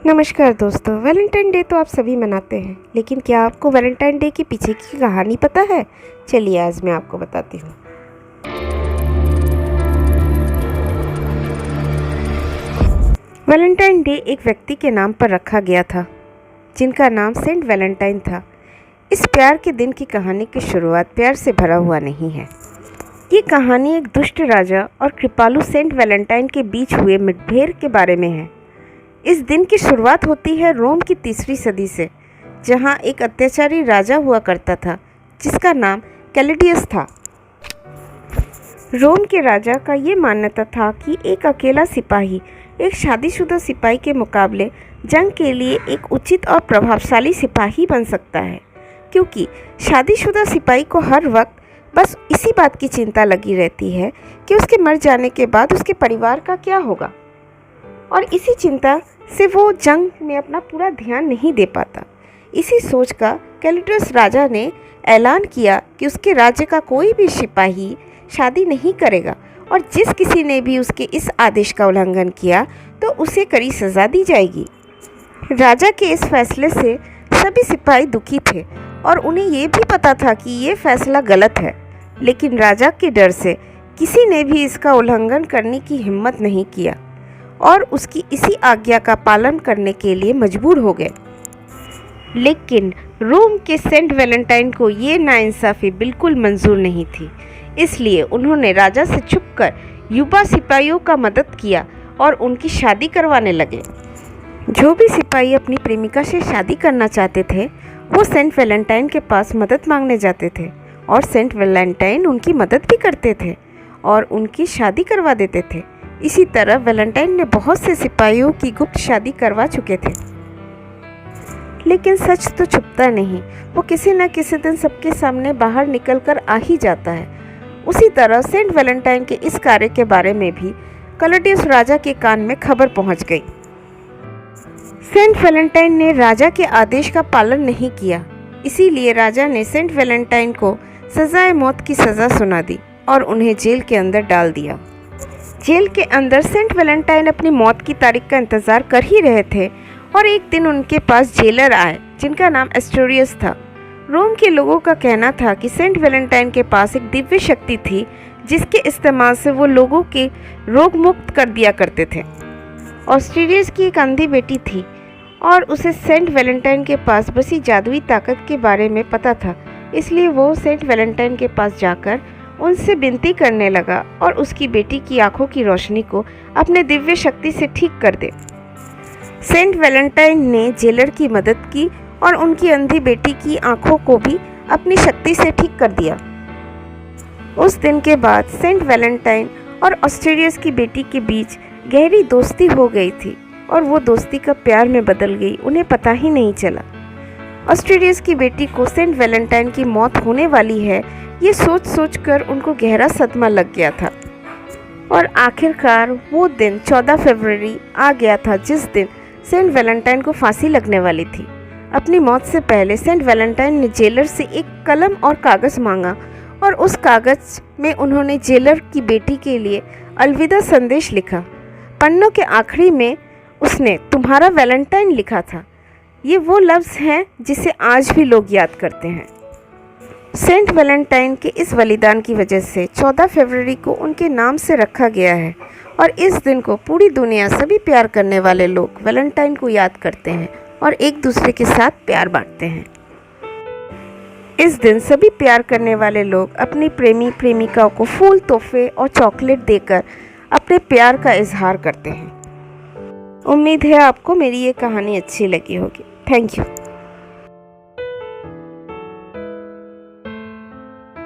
नमस्कार दोस्तों। Valentine day तो आप सभी मनाते हैं, लेकिन क्या आपको वैलेंटाइन डे के पीछे की कहानी पता है? चलिए आज मैं आपको बताती हूँ। वैलेंटाइन डे एक व्यक्ति के नाम पर रखा गया था, जिनका नाम सेंट वैलेंटाइन था। इस प्यार के दिन की कहानी की शुरुआत प्यार से भरा हुआ नहीं है। ये कहानी एक दुष्ट राजा और कृपालु सेंट वैलेंटाइन के बीच हुए मुठभेड़ के बारे में है। इस दिन की शुरुआत होती है रोम की 3वीं सदी से, जहां एक अत्याचारी राजा हुआ करता था जिसका नाम कैलिडियस था। रोम के राजा का ये मान्यता था कि एक अकेला सिपाही एक शादीशुदा सिपाही के मुकाबले जंग के लिए एक उचित और प्रभावशाली सिपाही बन सकता है, क्योंकि शादीशुदा सिपाही को हर वक्त बस इसी बात की चिंता लगी रहती है कि उसके मर जाने के बाद उसके परिवार का क्या होगा, और इसी चिंता से वो जंग में अपना पूरा ध्यान नहीं दे पाता। इसी सोच का कैलिडियस राजा ने ऐलान किया कि उसके राज्य का कोई भी सिपाही शादी नहीं करेगा, और जिस किसी ने भी उसके इस आदेश का उल्लंघन किया तो उसे कड़ी सज़ा दी जाएगी। राजा के इस फैसले से सभी सिपाही दुखी थे और उन्हें ये भी पता था कि ये फैसला गलत है, लेकिन राजा के डर से किसी ने भी इसका उल्लंघन करने की हिम्मत नहीं किया और उसकी इसी आज्ञा का पालन करने के लिए मजबूर हो गए। लेकिन रोम के सेंट वैलेंटाइन को ये नाइंसाफ़ी बिल्कुल मंजूर नहीं थी, इसलिए उन्होंने राजा से छुपकर युवा सिपाहियों का मदद किया और उनकी शादी करवाने लगे। जो भी सिपाही अपनी प्रेमिका से शादी करना चाहते थे वो सेंट वैलेंटाइन के पास मदद मांगने जाते थे, और सेंट वैलेंटाइन उनकी मदद भी करते थे और उनकी शादी करवा देते थे। इसी तरह वैलेंटाइन ने बहुत से सिपाहियों की गुप्त शादी करवा चुके थे। लेकिन सच तो छुपता नहीं, वो किसी न किसी दिन सबके सामने बाहर निकलकर आ ही जाता है। उसी तरह सेंट वैलेंटाइन के इस कार्य के बारे में भी कैलिडियस राजा के कान में खबर पहुंच गई। सेंट वैलेंटाइन ने राजा के आदेश का पालन नहीं किया, इसीलिए राजा ने सेंट वैलेंटाइन को सजाए मौत की सज़ा सुना दी और उन्हें जेल के अंदर डाल दिया। जेल के अंदर सेंट वैलेंटाइन अपनी मौत की तारीख का इंतज़ार कर ही रहे थे, और एक दिन उनके पास जेलर आए जिनका नाम एस्टोरियस था। रोम के लोगों का कहना था कि सेंट वैलेंटाइन के पास एक दिव्य शक्ति थी जिसके इस्तेमाल से वो लोगों के रोग मुक्त कर दिया करते थे। एस्टोरियस की एक अंधी बेटी थी और उसे सेंट वैलेंटाइन के पास बसी जादुई ताकत के बारे में पता था, इसलिए वो सेंट वैलेंटाइन के पास जाकर उनसे विनती करने लगा और उसकी बेटी की आंखों की रोशनी को अपने दिव्य शक्ति से ठीक कर दे। सेंट वैलेंटाइन ने जेलर की मदद की और उनकी अंधी बेटी की आंखों को भी अपनी शक्ति से ठीक कर दिया। उस दिन के बाद सेंट वैलेंटाइन और एस्टोरियस की बेटी के बीच गहरी दोस्ती हो गई थी, और वो दोस्ती कब प्यार में बदल गई उन्हें पता ही नहीं चला। एस्टोरियस की बेटी को सेंट वैलेंटाइन की मौत होने वाली है ये सोच सोच कर उनको गहरा सदमा लग गया था, और आखिरकार वो दिन 14 फरवरी आ गया था जिस दिन सेंट वैलेंटाइन को फांसी लगने वाली थी। अपनी मौत से पहले सेंट वैलेंटाइन ने जेलर से एक कलम और कागज़ मांगा, और उस कागज़ में उन्होंने जेलर की बेटी के लिए अलविदा संदेश लिखा। पन्नों के आखिरी में उसने तुम्हारा वैलेंटाइन लिखा था। ये वो लफ्ज़ हैं जिसे आज भी लोग याद करते हैं। सेंट वैलेंटाइन के इस बलिदान की वजह से 14 फरवरी को उनके नाम से रखा गया है, और इस दिन को पूरी दुनिया सभी प्यार करने वाले लोग वैलेंटाइन को याद करते हैं और एक दूसरे के साथ प्यार बांटते हैं। इस दिन सभी प्यार करने वाले लोग अपनी प्रेमी प्रेमिकाओं को फूल, तोहफे और चॉकलेट देकर अपने प्यार का इजहार करते हैं। उम्मीद है आपको मेरी ये कहानी अच्छी लगी होगी। Thank you.